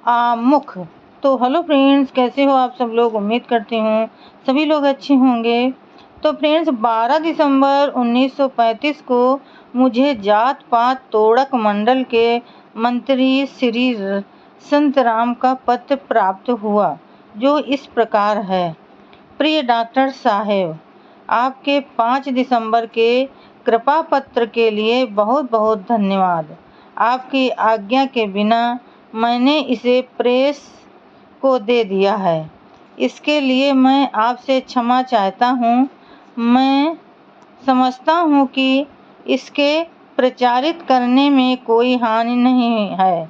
आमुख। तो hello friends, कैसे हो आप सब लोग? उम्मीद करती हूँ सभी लोग अच्छे होंगे। तो फ्रेंड्स, 12 दिसंबर 1935 को मुझे जात पात तोड़क मंडल के मंत्री श्री संतराम का पत्र प्राप्त हुआ, जो इस प्रकार है। प्रिय डॉक्टर साहेब, आपके 5 दिसंबर के कृपा पत्र के लिए बहुत बहुत धन्यवाद। आपकी आज्ञा के बिना मैंने इसे प्रेस को दे दिया है। इसके लिए मैं आपसे क्षमा चाहता हूँ। मैं समझता हूँ कि इसके प्रचारित करने में कोई हानि नहीं है।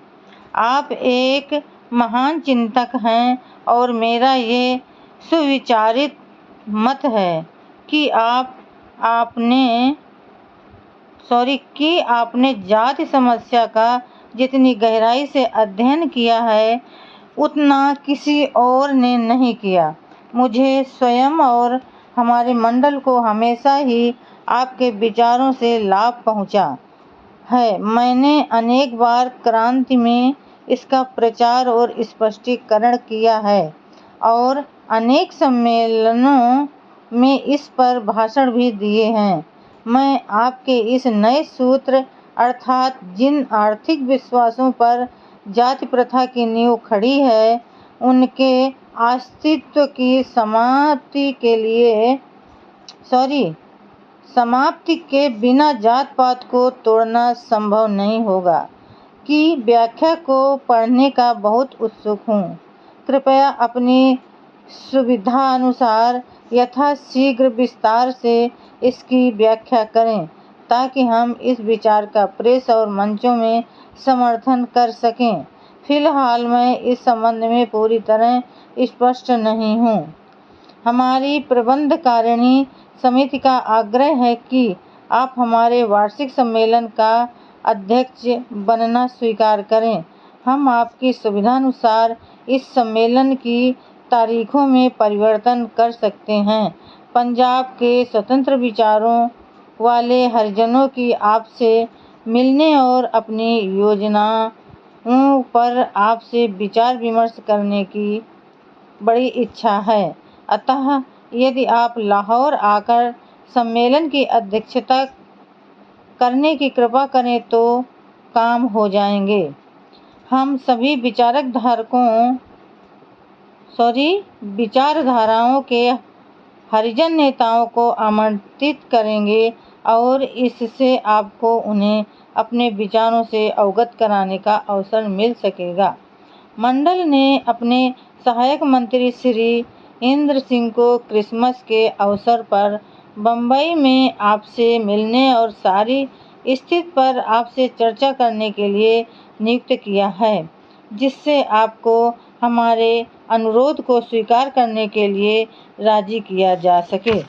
आप एक महान चिंतक हैं और मेरा ये सुविचारित मत है कि आपने जाति समस्या का जितनी गहराई से अध्ययन किया है, उतना किसी और ने नहीं किया। मुझे स्वयं और हमारे मंडल को हमेशा ही आपके विचारों से लाभ पहुंचा है। मैंने अनेक बार क्रांति में इसका प्रचार और स्पष्टीकरण किया है और अनेक सम्मेलनों में इस पर भाषण भी दिए हैं। मैं आपके इस नए सूत्र अर्थात जिन आर्थिक विश्वासों पर जाति प्रथा की नींव खड़ी है, उनके अस्तित्व की समाप्ति के बिना जात पात को तोड़ना संभव नहीं होगा की व्याख्या को पढ़ने का बहुत उत्सुक हूँ। कृपया अपनी सुविधानुसार यथाशीघ्र विस्तार से इसकी व्याख्या करें, ताकि हम इस विचार का प्रेस और मंचों में समर्थन कर सकें। फिलहाल मैं इस संबंध में पूरी तरह स्पष्ट नहीं हूँ। हमारी प्रबंधकारिणी समिति का आग्रह है कि आप हमारे वार्षिक सम्मेलन का अध्यक्ष बनना स्वीकार करें। हम आपकी सुविधानुसार इस सम्मेलन की तारीखों में परिवर्तन कर सकते हैं। पंजाब के स्वतंत्र विचारों वाले हरिजनों की आपसे मिलने और अपनी योजनाओं पर आपसे विचार विमर्श करने की बड़ी इच्छा है। अतः यदि आप लाहौर आकर सम्मेलन की अध्यक्षता करने की कृपा करें तो काम हो जाएंगे। हम सभी विचारधाराओं के हरिजन नेताओं को आमंत्रित करेंगे और इससे आपको उन्हें अपने विचारों से अवगत कराने का अवसर मिल सकेगा। मंडल ने अपने सहायक मंत्री श्री इंद्र सिंह को क्रिसमस के अवसर पर बम्बई में आपसे मिलने और सारी स्थिति पर आपसे चर्चा करने के लिए नियुक्त किया है, जिससे आपको हमारे अनुरोध को स्वीकार करने के लिए राजी किया जा सके।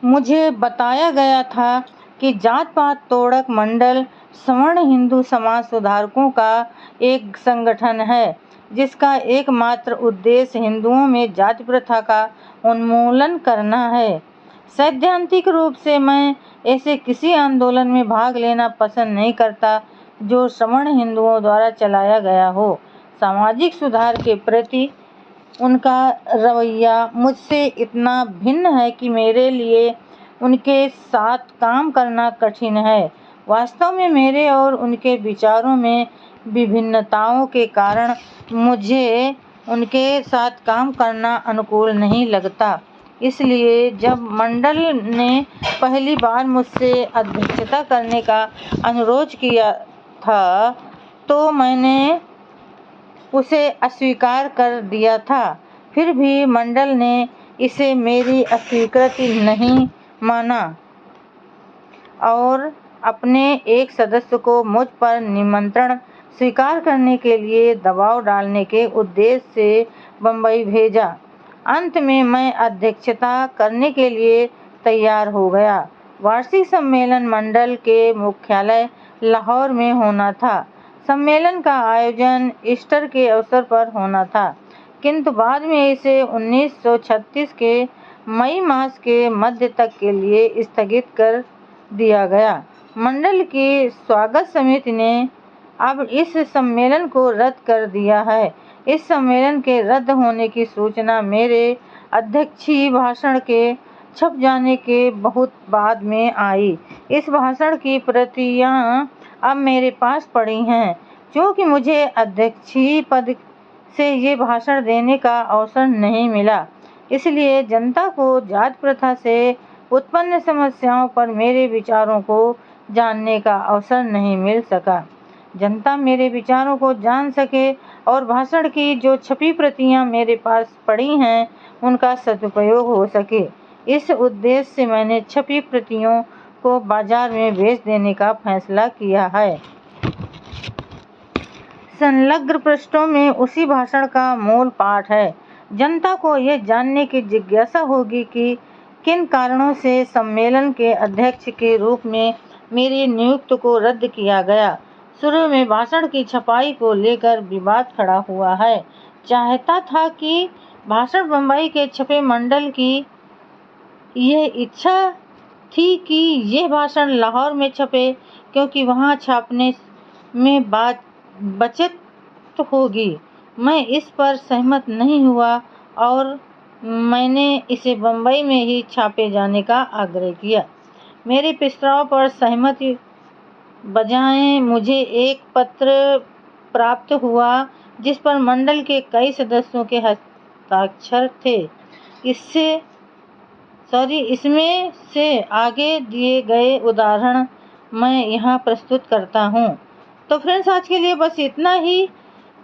मुझे बताया गया था कि जात पात तोड़क मंडल सवर्ण हिंदू समाज सुधारकों का एक संगठन है, जिसका एकमात्र उद्देश्य हिंदुओं में जाति प्रथा का उन्मूलन करना है। सैद्धांतिक रूप से मैं ऐसे किसी आंदोलन में भाग लेना पसंद नहीं करता जो सवर्ण हिंदुओं द्वारा चलाया गया हो। सामाजिक सुधार के प्रति उनका रवैया मुझसे इतना भिन्न है कि मेरे लिए उनके साथ काम करना कठिन है। वास्तव में मेरे और उनके विचारों में विभिन्नताओं के कारण मुझे उनके साथ काम करना अनुकूल नहीं लगता। इसलिए जब मंडल ने पहली बार मुझसे अध्यक्षता करने का अनुरोध किया था, तो मैंने उसे अस्वीकार कर दिया था। फिर भी मंडल ने इसे मेरी अस्वीकृति नहीं माना और अपने एक सदस्य को मुझ पर निमंत्रण स्वीकार करने के लिए दबाव डालने के उद्देश्य से बम्बई भेजा। अंत में मैं अध्यक्षता करने के लिए तैयार हो गया। वार्षिक सम्मेलन मंडल के मुख्यालय लाहौर में होना था। सम्मेलन का आयोजन ईस्टर के अवसर पर होना था, किंतु बाद में इसे 1936 के मई मास के मध्य तक के लिए स्थगित कर दिया गया। मंडल की स्वागत समिति ने अब इस सम्मेलन को रद्द कर दिया है। इस सम्मेलन के रद्द होने की सूचना मेरे अध्यक्षीय भाषण के छप जाने के बहुत बाद में आई। इस भाषण की प्रतियां अब मेरे पास पड़ी हैं। क्योंकि मुझे अध्यक्षीय पद से ये भाषण देने का अवसर नहीं मिला, इसलिए जनता को जात प्रथा से उत्पन्न समस्याओं पर मेरे विचारों को जानने का अवसर नहीं मिल सका। जनता मेरे विचारों को जान सके और भाषण की जो छपी प्रतियां मेरे पास पड़ी हैं उनका सदुपयोग हो सके, इस उद्देश्य से मैंने छपी प्रतियों को बाजार में बेच देने का फैसला किया है। संलग्न पृष्ठों में उसी भाषण का मूल पाठ है। जनता को यह जानने की जिज्ञासा होगी कि किन कारणों से सम्मेलन के अध्यक्ष के रूप में मेरी नियुक्ति को रद्द किया गया। शुरू में भाषण की छपाई को लेकर विवाद खड़ा हुआ है। चाहता था कि भाषण बम्बई के छपे मंडल की यह इच्छा थी कि यह भाषण लाहौर में छपे, क्योंकि वहां छापने में बचत होगी। मैं इस पर सहमत नहीं हुआ और मैंने इसे बम्बई में ही छापे जाने का आग्रह किया। मेरे प्रस्ताव पर सहमति बजाय मुझे एक पत्र प्राप्त हुआ जिस पर मंडल के कई सदस्यों के हस्ताक्षर थे। इसमें से आगे दिए गए उदाहरण मैं यहाँ प्रस्तुत करता हूँ। तो फ्रेंड्स, आज के लिए बस इतना ही।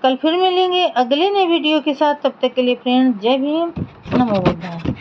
कल फिर मिलेंगे अगले नए वीडियो के साथ। तब तक के लिए फ्रेंड्स, जय भीम, नमो बुद्धाय।